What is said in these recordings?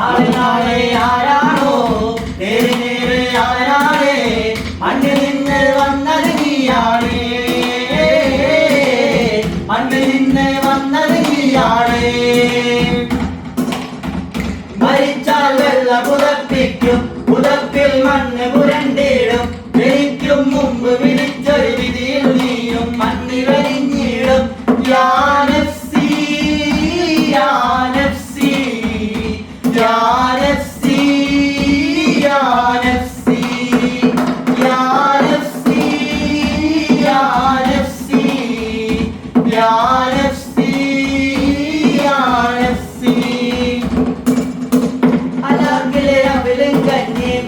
നാളെ നാളെ ആരാണോ നേരെ നേരെ അവനാണ് മണ്ണിൽ നിന്ന് വന്നത് നീയാണ് മണ്ണിൽ നിന്ന് വന്നത് നീയാണ് മരിച്ചാൽ വെള്ള പുതപ്പിക്കും പുതപ്പിൽ മണ്ണ് പുരണ്ടിടും എനിക്കും മുമ്പ് വിളിച്ചൊരു വിധിയിൽ നീയും മണ്ണിലരിഞ്ഞിടും യാ നഫ്സി യാ നഫ്സി യാ നഫ്സി യാ നഫ്സി യാ നഫ്സി യാ നഫ്സി യാ നഫ്സി യാ നഫ്സി അലകിലെ അവിലും കഞ്ഞിയും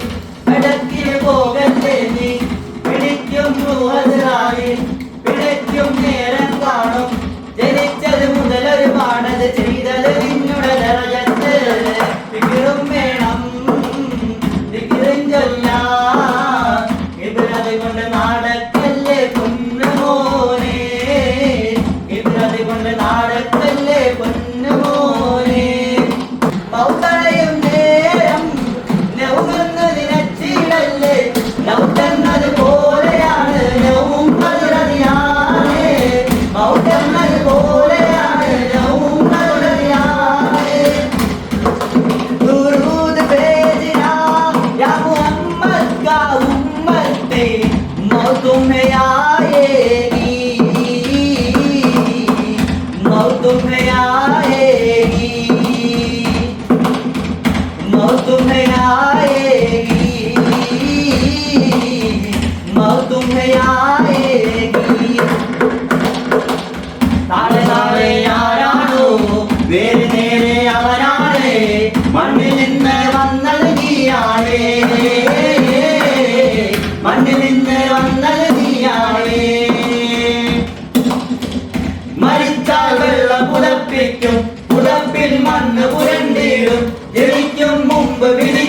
അടക്കിന് പോകല്ലേ നീ പിടിക്കുന്നു അതിരായി പിടയ്ക്കും നേരം കാണും ജനിച്ചത് മുതലൊരു പാടത് ചെയ്തത് നിന്നുടെ ദറജത്ത് വികിറും വേണം വികിറും ചൊല്ലാം ഇവരത് കൊണ്ട് നാടക്കല്ലേ പൊന്നുമോനെ ഇവരത് കൊണ്ട് നാടക്കല്ലേ പൊന്നുമോനെ മൗതളയും നേരം നൗകന്ന് നിനച്ചിടല്ലേ നൗകന്നത് പോലെയാണ് നൗവും പതിരറിയാതെ മൗകന്നത് പോലെയാണ് നൗവും പതിരറിയാതെ ദുരൂദ് ഭേജിനാ യാ മുഹമ്മദ് കാ ഉമ്മത്തെ മൗതും में आएगी मौत में आएगी मौत में आएगी मौत में आएगी നാളെ നാളെ ആരാണോ വേറെ നേരെ അവനാണ് മണ്ണിൽ നിന്ന് വന്നത് നീയാണ് മണ്ണിൽ നിന്ന് വന്നത് നീയാണ് മരിച്ചാൽ വെള്ളം പുതപ്പിക്കും പുതപ്പിൽ മണ്ണ് പുരണ്ടിടും ജനിക്കും മുമ്പ് വിധി